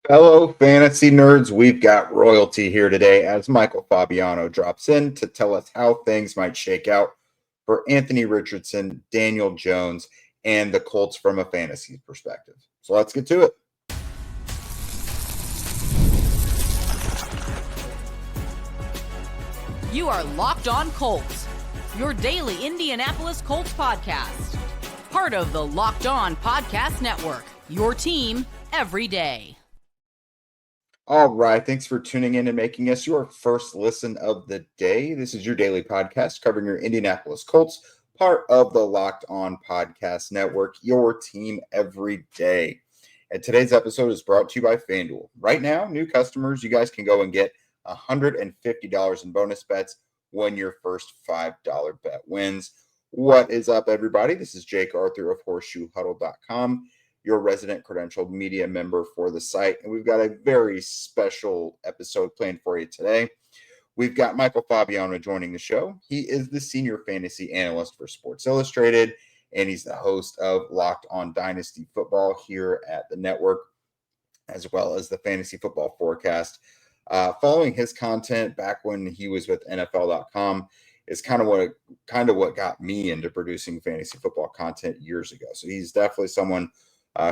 Fellow fantasy nerds, we've got royalty here today as Michael Fabiano drops in to tell us how things might shake out for Anthony Richardson, Daniel Jones, and the Colts from a fantasy perspective. So let's get to it. You are Locked On Colts, your daily Indianapolis Colts podcast. Part of the Locked On Podcast Network, your team every day. All right. Thanks for tuning in and making us your first listen of the day. This is your daily podcast covering your Indianapolis Colts, part of the Locked On Podcast Network, your team every day. And today's episode is brought to you by FanDuel. Right now, new customers, you guys can go and get $150 in bonus bets when your first $5 bet wins. What is up, everybody? This is Jake Arthur of HorseshoeHuddle.com, your resident credentialed media member for the site. And we've got a very special episode planned for you today. We've got Michael Fabiano joining the show. He is the senior fantasy analyst for Sports Illustrated, and he's the host of Locked On Dynasty Football here at the network, as well as the Fantasy Football Forecast. Following his content back when he was with NFL.com is kind of what got me into producing fantasy football content years ago. So he's definitely someone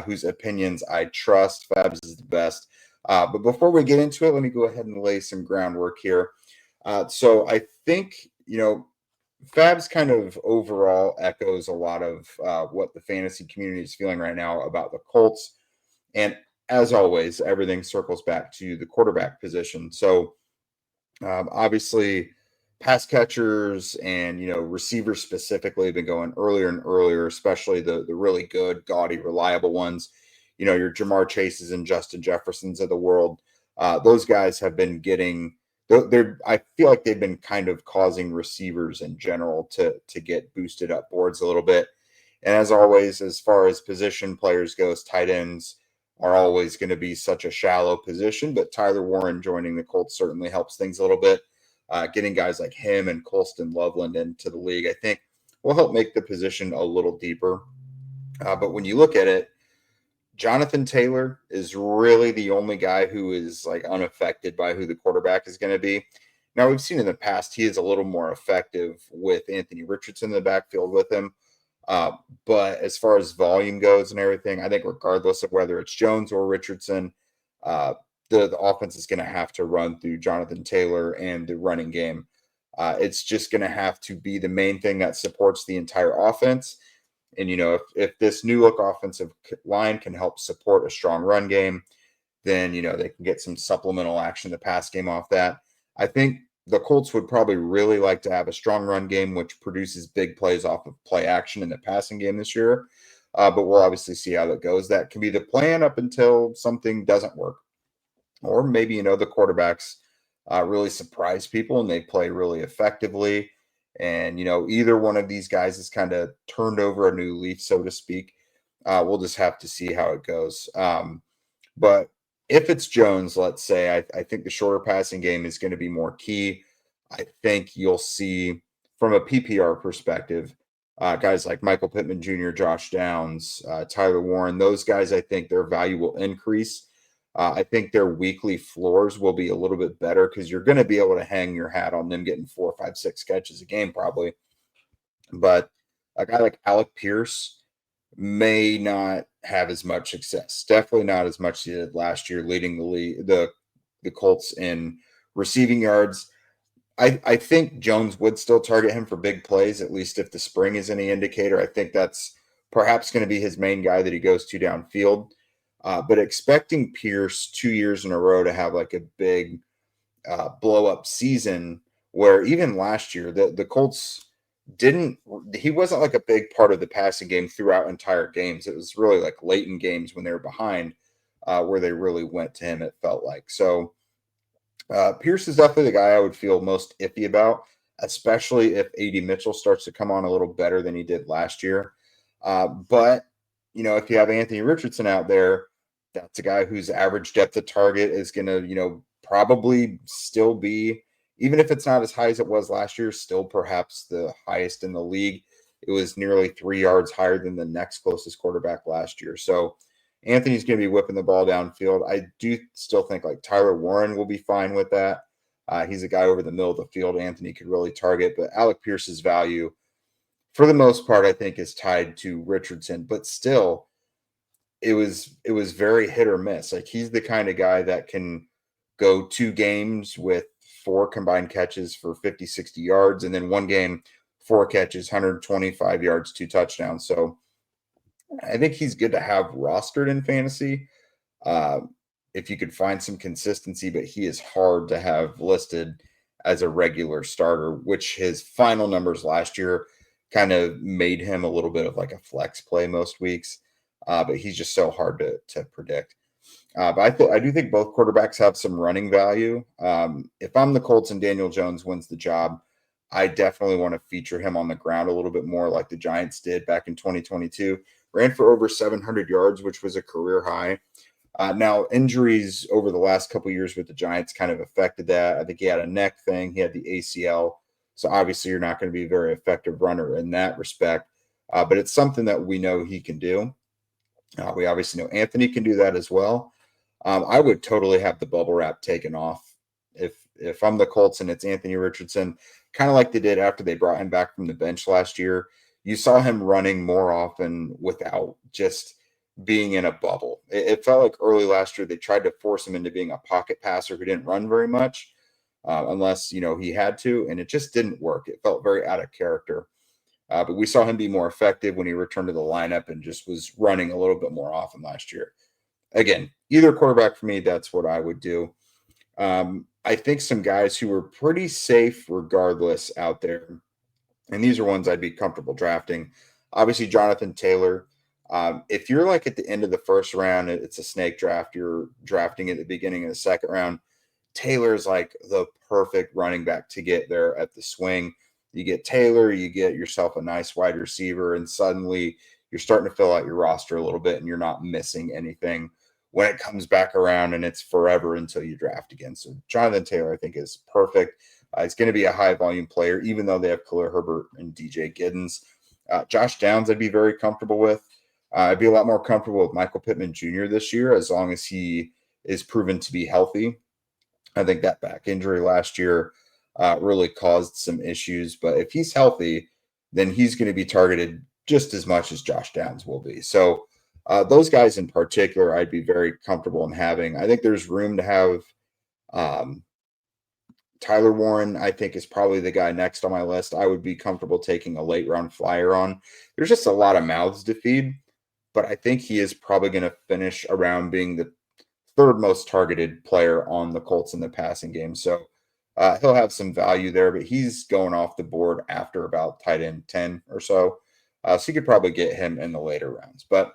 whose opinions I trust. Fabs is the best. But before we get into it, let me go ahead and lay some groundwork here. So I think, Fabs kind of overall echoes a lot of what the fantasy community is feeling right now about the Colts. And as always, everything circles back to the quarterback position. So obviously, pass catchers and receivers specifically have been going earlier and earlier, especially the really good, gaudy, reliable ones. Your Jamar Chases and Justin Jeffersons of the world. Those guys have been getting. I feel like they've been kind of causing receivers in general to get boosted up boards a little bit. And as always, as far as position players goes, tight ends are always going to be such a shallow position, but Tyler Warren joining the Colts certainly helps things a little bit. Getting guys like him and Colston Loveland into the league, I think, will help make the position a little deeper. But when you look at it, Jonathan Taylor is really the only guy who is like unaffected by who the quarterback is going to be. Now, we've seen in the past he is a little more effective with Anthony Richardson in the backfield with him. But as far as volume goes and everything, I think regardless of whether it's Jones or Richardson, the offense is going to have to run through Jonathan Taylor and the running game. It's just going to have to be the main thing that supports the entire offense. And, if this new look offensive line can help support a strong run game, then, they can get some supplemental action in the pass game off that. I think the Colts would probably really like to have a strong run game, which produces big plays off of play action in the passing game this year. But we'll obviously see how that goes. That can be the plan up until something doesn't work. Or maybe, the quarterbacks really surprise people and they play really effectively. And, either one of these guys has kind of turned over a new leaf, so to speak. We'll just have to see how it goes. But if it's Jones, let's say, I think the shorter passing game is going to be more key. I think you'll see from a PPR perspective, guys like Michael Pittman Jr., Josh Downs, Tyler Warren, those guys, I think their value will increase. I think their weekly floors will be a little bit better because you're going to be able to hang your hat on them getting 4, 5, 6 catches a game probably. But a guy like Alec Pierce may not have as much success. Definitely not as much as he did last year, leading the Colts in receiving yards. I think Jones would still target him for big plays, at least if the spring is any indicator. I think that's perhaps going to be his main guy that he goes to downfield. But expecting Pierce 2 years in a row to have like a big blow up season, where even last year the Colts he wasn't like a big part of the passing game throughout entire games. It was really like late in games when they were behind where they really went to him, it felt like. So Pierce is definitely the guy I would feel most iffy about, especially if A.D. Mitchell starts to come on a little better than he did last year. But if you have Anthony Richardson out there, that's a guy whose average depth of target is going to, probably still be, even if it's not as high as it was last year, still perhaps the highest in the league. It was nearly 3 yards higher than the next closest quarterback last year. So, Anthony's going to be whipping the ball downfield. I do still think like Tyler Warren will be fine with that. He's a guy over the middle of the field Anthony could really target, but Alec Pierce's value, for the most part, I think is tied to Richardson, but still it was very hit or miss. Like he's the kind of guy that can go 2 games with 4 combined catches for 50, 60 yards, and then 1 game, 4 catches, 125 yards, 2 touchdowns. So I think he's good to have rostered in fantasy uh, if you could find some consistency, but he is hard to have listed as a regular starter, which his final numbers last year kind of made him a little bit of like a flex play most weeks. But he's just so hard to predict. But I do think both quarterbacks have some running value. If I'm the Colts and Daniel Jones wins the job, I definitely want to feature him on the ground a little bit more like the Giants did back in 2022. Ran for over 700 yards, which was a career high. Now, injuries over the last couple of years with the Giants kind of affected that. I think he had a neck thing. He had the ACL. So obviously you're not going to be a very effective runner in that respect. But it's something that we know he can do. We obviously know Anthony can do that as well. I would totally have the bubble wrap taken off if I'm the Colts and it's Anthony Richardson, kind of like they did after they brought him back from the bench last year. You saw him running more often without just being in a bubble. It felt like early last year they tried to force him into being a pocket passer who didn't run very much unless, he had to, and it just didn't work. It felt very out of character. But we saw him be more effective when he returned to the lineup and just was running a little bit more often last year. Again, either quarterback for me, that's what I would do. I think some guys who were pretty safe regardless out there, and these are ones I'd be comfortable drafting. Obviously, Jonathan Taylor. If you're like at the end of the first round, it's a snake draft, you're drafting at the beginning of the second round, Taylor's like the perfect running back to get there at the swing. You get Taylor, you get yourself a nice wide receiver, and suddenly you're starting to fill out your roster a little bit and you're not missing anything when it comes back around, and it's forever until you draft again. So Jonathan Taylor, I think, is perfect. He's going to be a high volume player, even though they have Khalil Herbert and DJ Giddens. Josh Downs, I'd be very comfortable with. I'd be a lot more comfortable with Michael Pittman Jr. this year, as long as he is proven to be healthy. I think that back injury last year really caused some issues, but if he's healthy, then he's going to be targeted just as much as Josh Downs will be. So those guys in particular, I'd be very comfortable in having. I think there's room to have Tyler Warren, I think, is probably the guy next on my list. I would be comfortable taking a late round flyer on. There's just a lot of mouths to feed, but I think he is probably going to finish around being the 3rd most targeted player on the Colts in the passing game. So he'll have some value there, but he's going off the board after about tight end 10 or so. So you could probably get him in the later rounds. But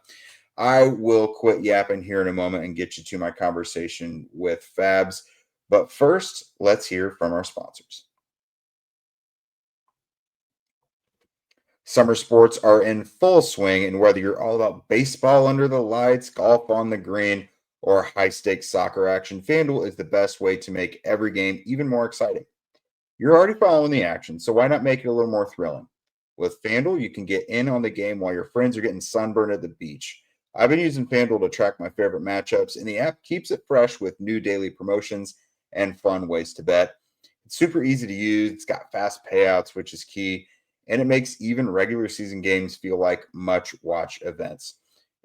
I will quit yapping here in a moment and get you to my conversation with Fabs. But first, let's hear from our sponsors. Summer sports are in full swing, and whether you're all about baseball under the lights, golf on the green, or high-stakes soccer action, FanDuel is the best way to make every game even more exciting. You're already following the action, so why not make it a little more thrilling? With FanDuel, you can get in on the game while your friends are getting sunburned at the beach. I've been using FanDuel to track my favorite matchups, and the app keeps it fresh with new daily promotions and fun ways to bet. It's super easy to use. It's got fast payouts, which is key, and it makes even regular season games feel like much-watch events.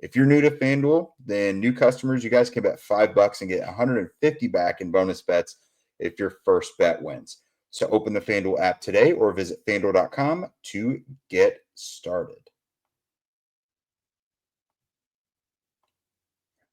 If you're new to FanDuel, then new customers, you guys can bet $5 and get $150 back in bonus bets if your first bet wins. So open the FanDuel app today or visit FanDuel.com to get started.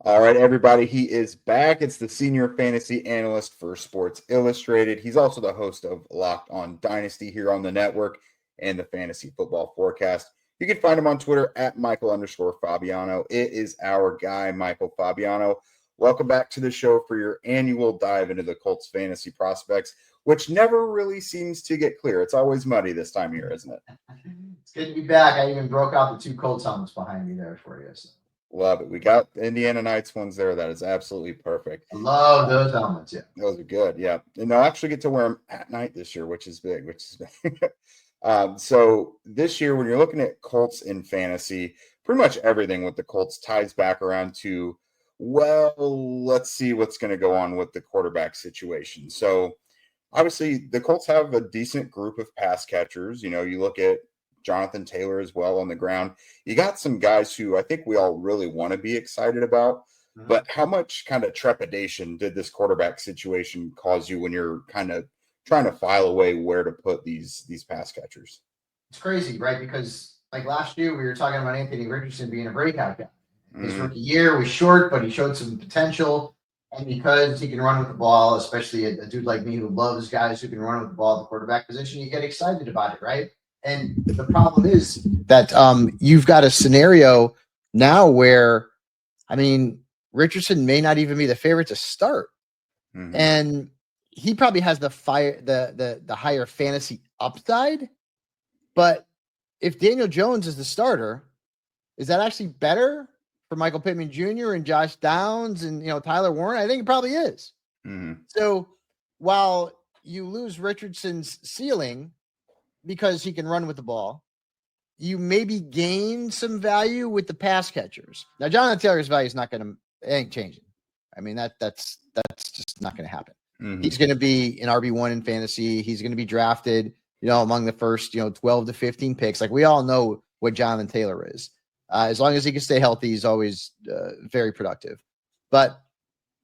All right, everybody, he is back. It's the senior fantasy analyst for Sports Illustrated. He's also the host of Locked On Dynasty here on the network and the Fantasy Football Forecast. You can find him on Twitter at Michael_Fabiano. It is our guy, Michael Fabiano. Welcome back to the show for your annual dive into the Colts fantasy prospects, which never really seems to get clear. It's always muddy this time of year, isn't it? It's good to be back. I even broke out the 2 Colts helmets behind me there for you. So. Love it. We got the Indiana Knights ones there. That is absolutely perfect. I love those helmets. Yeah, those are good. Yeah, and I'll actually get to wear them at night this year, which is big. So this year, when you're looking at Colts in fantasy, pretty much everything with the Colts ties back around to, well, let's see what's going to go on with the quarterback situation. So obviously the Colts have a decent group of pass catchers. You know, you look at Jonathan Taylor as well on the ground. You got some guys who I think we all really want to be excited about. But how much kind of trepidation did this quarterback situation cause you when you're kind of trying to file away where to put these pass catchers? It's crazy, right? Because like last year, we were talking about Anthony Richardson being a breakout guy. His rookie year was short, but he showed some potential. And because he can run with the ball, especially a dude like me who loves guys who can run with the ball at the quarterback position, you get excited about it, right? And the problem is that you've got a scenario now where, I mean, Richardson may not even be the favorite to start. And he probably has the higher fantasy upside. But if Daniel Jones is the starter, is that actually better for Michael Pittman Jr. and Josh Downs and, you know, Tyler Warren? I think it probably is. So while you lose Richardson's ceiling because he can run with the ball, you maybe gain some value with the pass catchers. Now, Jonathan Taylor's value is not going to, it ain't changing. I mean, that's just not going to happen. He's going to be an RB1 in fantasy. He's going to be drafted, you know, among the first, 12 to 15 picks. Like, we all know what Jonathan Taylor is. As long as he can stay healthy, he's always very productive. But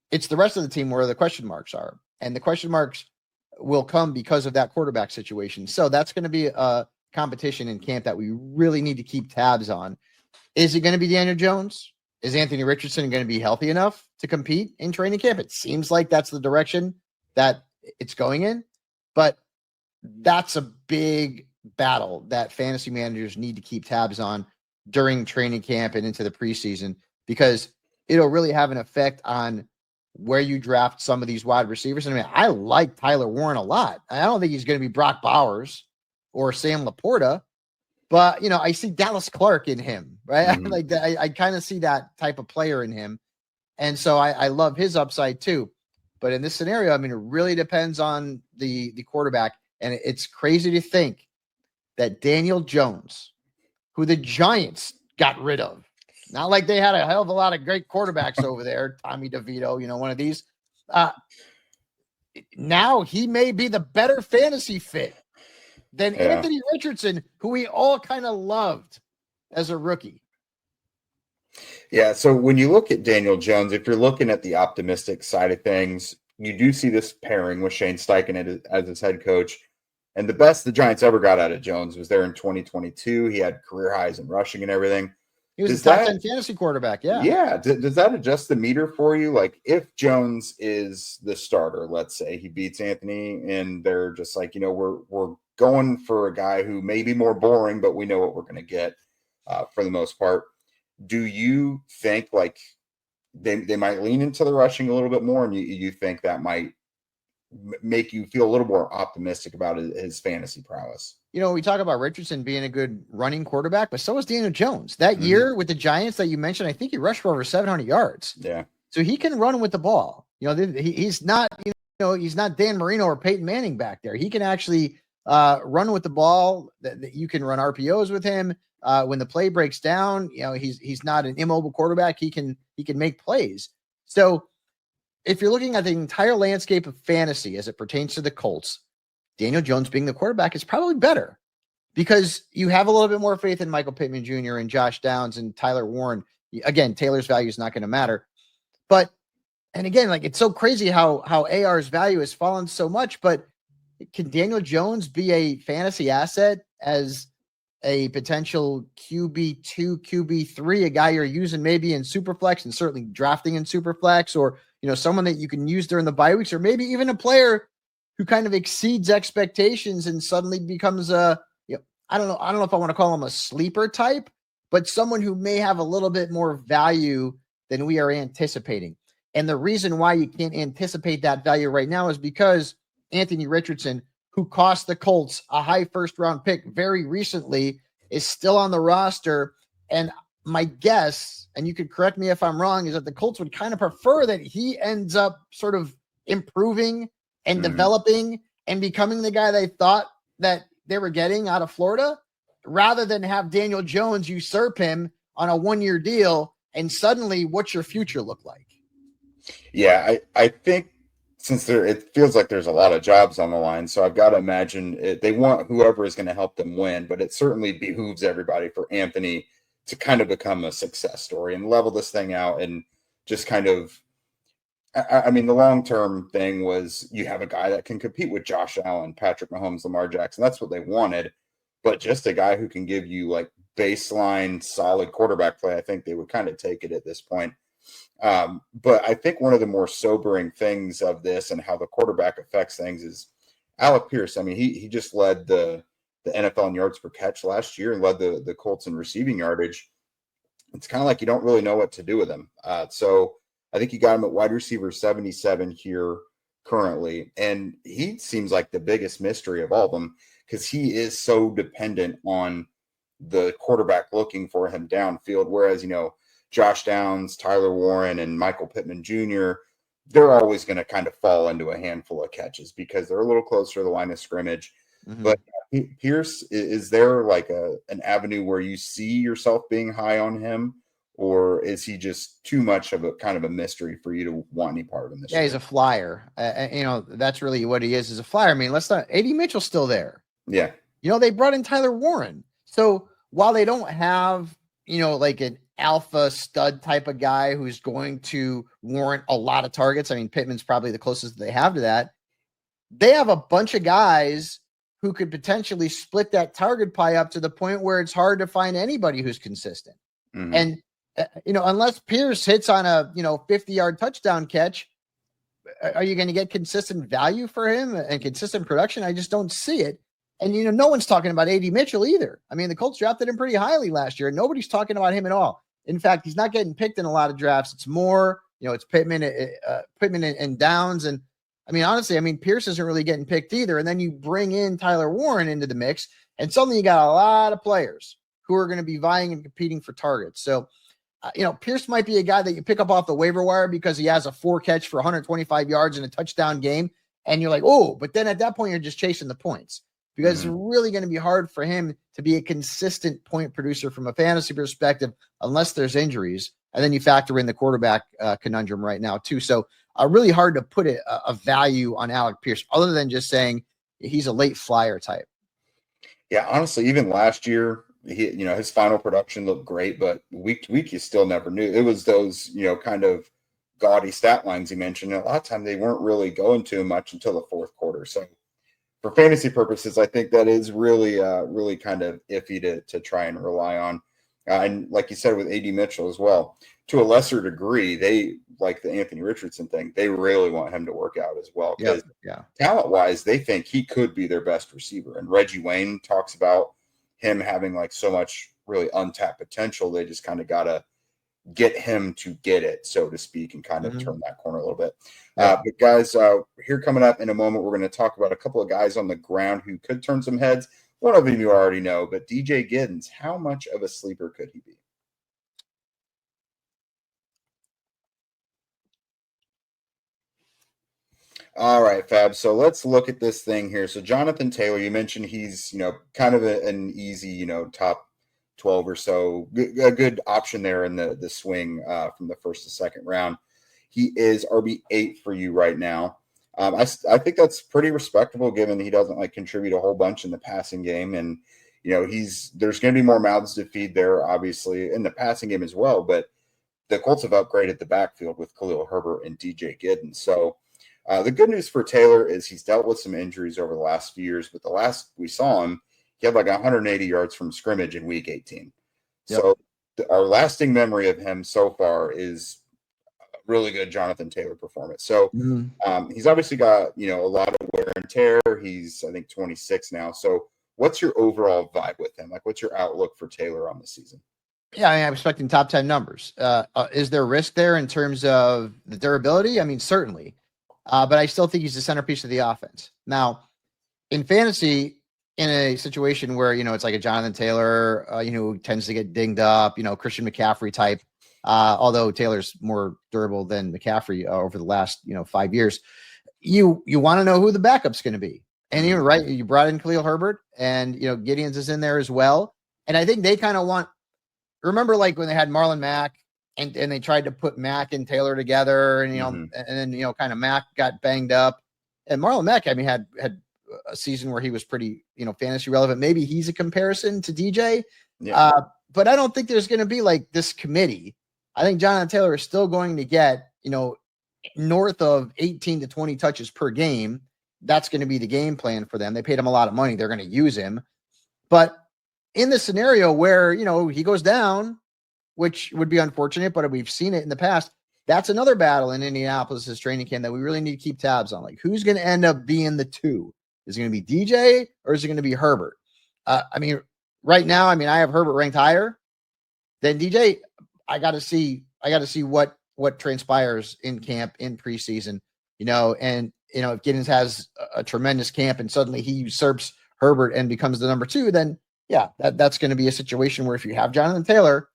it's the rest of the team where the question marks are. And the question marks will come because of that quarterback situation. So that's going to be a competition in camp that we really need to keep tabs on. Is it going to be Daniel Jones? Is Anthony Richardson going to be healthy enough to compete in training camp? It seems like that's the direction that it's going in, but that's a big battle that fantasy managers need to keep tabs on during training camp and into the preseason, because it'll really have an effect on where you draft some of these wide receivers. I mean, I like Tyler Warren a lot. I don't think he's going to be Brock Bowers or Sam Laporta, but, I see Dallas Clark in him, right? Like I kind of see that type of player in him. And so I love his upside too. But in this scenario, I mean, it really depends on the quarterback. And it's crazy to think that Daniel Jones, who the Giants got rid of, not like they had a hell of a lot of great quarterbacks over there, Tommy DeVito, one of these. Now he may be the better fantasy fit than Anthony Richardson, who we all kind of loved as a rookie. Yeah, so when you look at Daniel Jones, if you're looking at the optimistic side of things, you do see this pairing with Shane Steichen as his head coach. And the best the Giants ever got out of Jones was there in 2022. He had career highs in rushing and everything. He was a top 10 fantasy quarterback, yeah. Yeah, does that adjust the meter for you? Like, if Jones is the starter, let's say he beats Anthony, and they're just like, we're going for a guy who may be more boring, but we know what we're going to get for the most part. Do you think like they might lean into the rushing a little bit more, and you think that might make you feel a little more optimistic about his fantasy prowess? We talk about Richardson being a good running quarterback, but so is Daniel Jones. That year with the Giants that you mentioned, I think he rushed for over 700 yards. Yeah. So he can run with the ball. He's not, he's not Dan Marino or Peyton Manning back there. He can actually run with the ball. That you can run RPOs with him. When the play breaks down, he's not an immobile quarterback. He can make plays. So if you're looking at the entire landscape of fantasy as it pertains to the Colts, Daniel Jones being the quarterback is probably better because you have a little bit more faith in Michael Pittman Jr. and Josh Downs and Tyler Warren. Again, Taylor's value is not going to matter. And again, like, it's so crazy how AR's value has fallen so much, but can Daniel Jones be a fantasy asset as a potential QB2, QB3, a guy you're using maybe in Superflex and certainly drafting in Superflex, or, someone that you can use during the bye weeks, or maybe even a player who kind of exceeds expectations and suddenly becomes I don't know if I want to call him a sleeper type, but someone who may have a little bit more value than we are anticipating. And the reason why you can't anticipate that value right now is because Anthony Richardson, who cost the Colts a high first-round pick very recently, is still on the roster. And my guess, and you could correct me if I'm wrong, is that the Colts would kind of prefer that he ends up sort of improving and developing and becoming the guy they thought that they were getting out of Florida, rather than have Daniel Jones usurp him on a 1-year deal, and suddenly what's your future look like? Yeah, I think since it feels like there's a lot of jobs on the line, so I've got to imagine they want whoever is going to help them win, but it certainly behooves everybody for Anthony to kind of become a success story and level this thing out and just kind of, I mean, the long-term thing was you have a guy that can compete with Josh Allen, Patrick Mahomes, Lamar Jackson. That's what they wanted, but just a guy who can give you like baseline solid quarterback play. I think they would kind of take it at this point. But I think one of the more sobering things of this and how the quarterback affects things is Alec Pierce. I mean, he just led the NFL in yards per catch last year and led the Colts in receiving yardage. It's kind of like you don't really know what to do with him. So I think you got him at wide receiver 77 here currently. And he seems like the biggest mystery of all of them because he is so dependent on the quarterback looking for him downfield. Whereas, Josh Downs, Tyler Warren, and Michael Pittman Jr., they're always going to kind of fall into a handful of catches because they're a little closer to the line of scrimmage. Mm-hmm. But Pierce, is there like an avenue where you see yourself being high on him, or is he just too much of a kind of a mystery for you to want any part of him this year? He's a flyer. That's really what he is a flyer. I mean, A.D. Mitchell's still there. Yeah. They brought in Tyler Warren. So while they don't have, like an alpha stud type of guy who's going to warrant a lot of targets. I mean, Pittman's probably the closest they have to that. They have a bunch of guys who could potentially split that target pie up to the point where it's hard to find anybody who's consistent. Mm-hmm. And, unless Pierce hits on a, 50-yard touchdown catch, are you going to get consistent value for him and consistent production? I just don't see it. And, no one's talking about A.D. Mitchell either. I mean, the Colts drafted him pretty highly last year, and nobody's talking about him at all. In fact, he's not getting picked in a lot of drafts. It's more, it's Pittman and Downs. And, honestly, Pierce isn't really getting picked either. And then you bring in Tyler Warren into the mix, and suddenly you got a lot of players who are going to be vying and competing for targets. So, Pierce might be a guy that you pick up off the waiver wire because he has a 4-catch for 125 yards in a touchdown game. And you're like, oh, but then at that point, you're just chasing the points. Because it's really going to be hard for him to be a consistent point producer from a fantasy perspective unless there's injuries. And then you factor in the quarterback conundrum right now, too. So really hard to put a value on Alec Pierce other than just saying he's a late flyer type. Yeah, honestly, even last year, his final production looked great, but week to week, you still never knew. It was those, kind of gaudy stat lines you mentioned. And a lot of time they weren't really going to much until the fourth quarter. So for fantasy purposes, I think that is really, really kind of iffy to try and rely on. And like you said with A.D. Mitchell as well, to a lesser degree, they like the Anthony Richardson thing. They really want him to work out as well. Because talent-wise, they think he could be their best receiver. And Reggie Wayne talks about him having like so much really untapped potential. They just kind of got to get him to get it, so to speak, and kind of turn that corner a little bit. But guys, here coming up in a moment, we're going to talk about a couple of guys on the ground who could turn some heads. One of them you already know, but DJ Giddens, how much of a sleeper could he be? All right, Fab. So let's look at this thing here. So Jonathan Taylor, you mentioned he's, kind of an easy, top 12 or so, a good option there in the swing from the first to second round. He is RB8 for you right now. I think that's pretty respectable given he doesn't contribute a whole bunch in the passing game. And, there's going to be more mouths to feed there, obviously, in the passing game as well. But the Colts have upgraded the backfield with Khalil Herbert and DJ Giddens. So the good news for Taylor is he's dealt with some injuries over the last few years. But the last we saw him, he had 180 yards from scrimmage in week 18. Yep. So our lasting memory of him so far is a really good Jonathan Taylor performance. So he's obviously got, a lot of wear and tear. He's, I think, 26 now. So what's your overall vibe with him? What's your outlook for Taylor on the season? Yeah, I'm expecting top 10 numbers. Is there risk there in terms of the durability? Certainly. But I still think he's the centerpiece of the offense. Now, in fantasy, in a situation where, it's like a Jonathan Taylor, who tends to get dinged up, Christian McCaffrey type, although Taylor's more durable than McCaffrey over the last, 5 years, you want to know who the backup's going to be. And you're right. You brought in Khalil Herbert and, Gideon's is in there as well. And I think they kind of want remember like when they had Marlon Mack and they tried to put Mack and Taylor together, and and then kind of Mack got banged up, and Marlon Mack, I mean, had a season where he was pretty fantasy relevant. Maybe he's a comparison to DJ, but I don't think there's going to be like this committee. I think Jonathan Taylor is still going to get north of 18 to 20 touches per game. That's going to be the game plan for them. They paid him a lot of money. They're going to use him. But in the scenario where, he goes down, which would be unfortunate, but we've seen it in the past, that's another battle in Indianapolis's training camp that we really need to keep tabs on. Like, who's going to end up being the two? Is it going to be DJ or is it going to be Herbert? Right now, I have Herbert ranked higher than DJ. I got to see what transpires in camp in preseason, and if Giddens has a tremendous camp and suddenly he usurps Herbert and becomes the number 2, then that's going to be a situation where if you have Jonathan Taylor,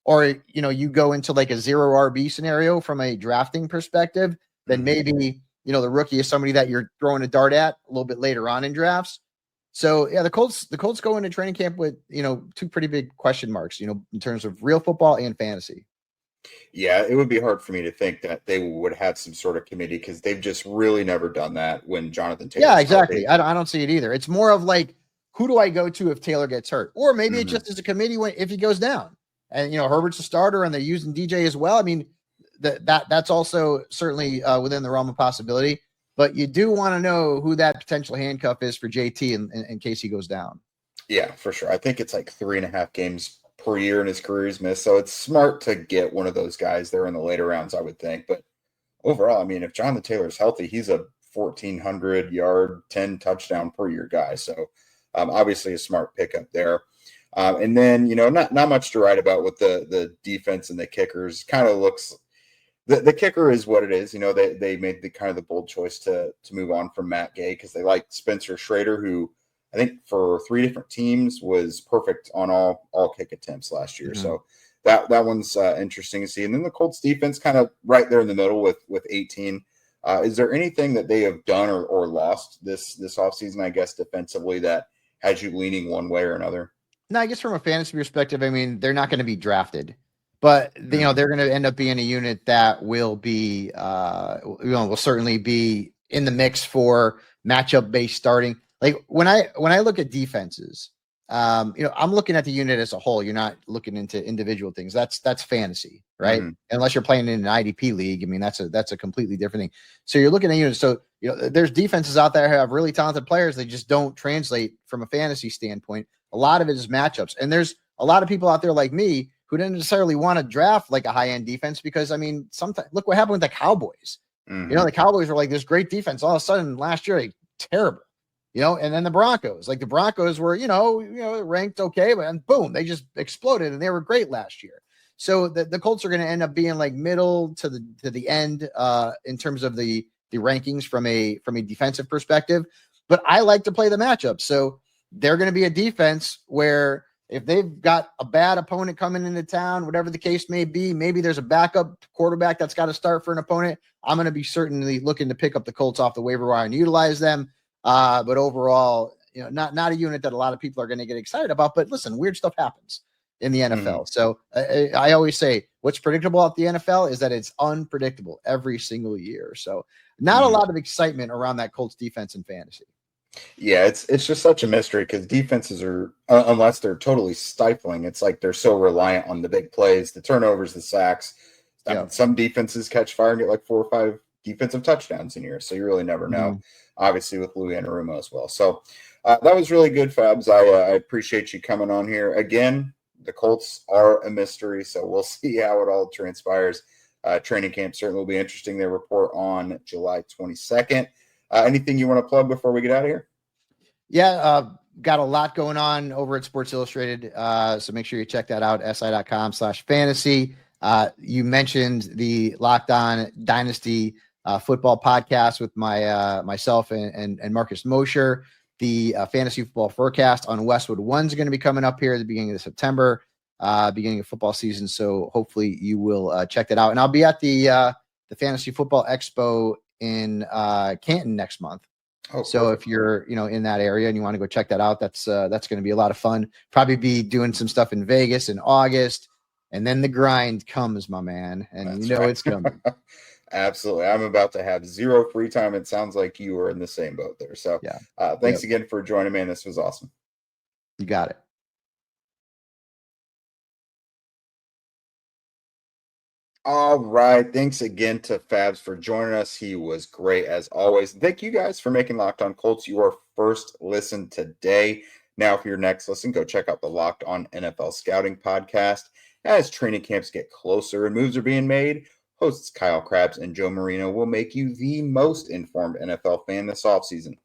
or you go into like a 0 RB scenario from a drafting perspective, then maybe the rookie is somebody that you're throwing a dart at a little bit later on in drafts. So the Colts go into training camp with 2 pretty big question marks, in terms of real football and fantasy. Yeah, it would be hard for me to think that they would have some sort of committee because they've just really never done that when Jonathan Taylor. Yeah, exactly. I don't see it either. It's more of like, who do I go to if Taylor gets hurt? Or maybe it just is a committee if he goes down. And, Herbert's a starter and they're using DJ as well. I mean, that's also certainly within the realm of possibility. But you do want to know who that potential handcuff is for JT in case he goes down. Yeah, for sure. I think it's like 3.5 games per year in his career he's missed. So it's smart to get one of those guys there in the later rounds, I would think. But overall, if Jonathan Taylor's healthy, he's a 1,400 yard, 10 touchdown per year guy. So obviously a smart pickup there. And then, not much to write about with the defense and the kickers. Kind of looks the kicker is what it is. They made the kind of the bold choice to move on from Matt Gay because they like Spencer Schrader, who I think for 3 different teams was perfect on all kick attempts last year. Mm-hmm. So that one's interesting to see. And then the Colts defense kind of right there in the middle with 18. Is there anything that they have done or lost this offseason, I guess, defensively that had you leaning one way or another? No, I guess from a fantasy perspective, they're not going to be drafted, but they're going to end up being a unit that will be, will certainly be in the mix for matchup based starting. Like when I look at defenses, I'm looking at the unit as a whole. You're not looking into individual things. That's fantasy, right? Mm-hmm. Unless you're playing in an IDP league. That's a completely different thing. So you're looking at units. So, there's defenses out there who have really talented players. They just don't translate from a fantasy standpoint. A lot of it is matchups. And there's a lot of people out there like me who didn't necessarily want to draft like a high-end defense because, sometimes look what happened with the Cowboys. Mm-hmm. The Cowboys were like this great defense. All of a sudden last year, terrible. And then the Broncos were, ranked okay, but then boom, they just exploded and they were great last year. So the Colts are going to end up being like middle to the end in terms of the rankings from a defensive perspective. But I like to play the matchup. So they're going to be a defense where if they've got a bad opponent coming into town, whatever the case may be, maybe there's a backup quarterback that's got to start for an opponent. I'm going to be certainly looking to pick up the Colts off the waiver wire and utilize them. But overall, not a unit that a lot of people are going to get excited about. But listen, weird stuff happens in the NFL. Mm-hmm. So I always say what's predictable at the NFL is that it's unpredictable every single year. So not a lot of excitement around that Colts defense in fantasy. Yeah, it's just such a mystery because defenses are, unless they're totally stifling, it's like they're so reliant on the big plays, the turnovers, the sacks. Some defenses catch fire and get like 4 or 5 defensive touchdowns in a year. So you really never know. Mm-hmm. Obviously with Louis Anarumo as well. So that was really good, Fabs. I appreciate you coming on here. Again, the Colts are a mystery, so we'll see how it all transpires. Training camp certainly will be interesting. They report on July 22nd. Anything you want to plug before we get out of here? Yeah, got a lot going on over at Sports Illustrated. So make sure you check that out, si.com/fantasy. You mentioned the Locked On Dynasty football podcast with myself and Marcus Mosher. The fantasy football forecast on Westwood One is going to be coming up here at the beginning of September, beginning of football season. So hopefully you will check that out. And I'll be at the Fantasy Football Expo in Canton next month. Oh, so perfect. If you're in that area and you want to go check that out, that's going to be a lot of fun. Probably be doing some stuff in Vegas in August. And then the grind comes, my man. And That's you know right. it's coming. Absolutely. I'm about to have zero free time. It sounds like you were in the same boat there. So Yeah. thanks again for joining me. And this was awesome. You got it. All right. Thanks again to Fabs for joining us. He was great as always. Thank you guys for making Locked On Colts your first listen today. Now, for your next listen, go check out the Locked On NFL Scouting podcast. As training camps get closer and moves are being made, hosts Kyle Krabs and Joe Marino will make you the most informed NFL fan this offseason.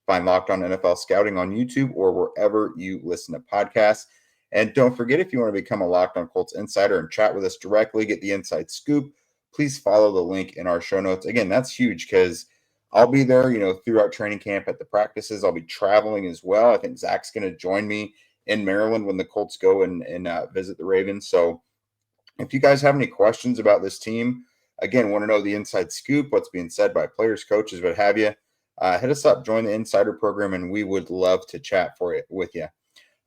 Find Locked On NFL Scouting on YouTube or wherever you listen to podcasts. And don't forget, if you want to become a Locked On Colts insider and chat with us directly, get the inside scoop, please follow the link in our show notes. Again, that's huge because I'll be there, throughout training camp at the practices. I'll be traveling as well. I think Zach's going to join me in Maryland when the Colts go and visit the Ravens. So if you guys have any questions about this team, again, want to know the inside scoop, what's being said by players, coaches, what have you, hit us up, join the insider program, and we would love to chat with you.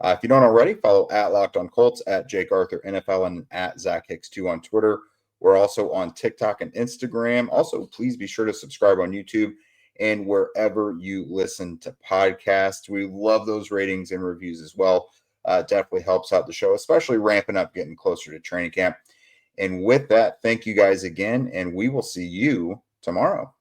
If you don't already, follow at Locked On Colts, at Jake Arthur NFL, and at Zach Hicks 2 on Twitter. We're also on TikTok and Instagram. Also, please be sure to subscribe on YouTube and wherever you listen to podcasts. We love those ratings and reviews as well. Definitely helps out the show, especially ramping up, getting closer to training camp. And with that, thank you guys again, and we will see you tomorrow.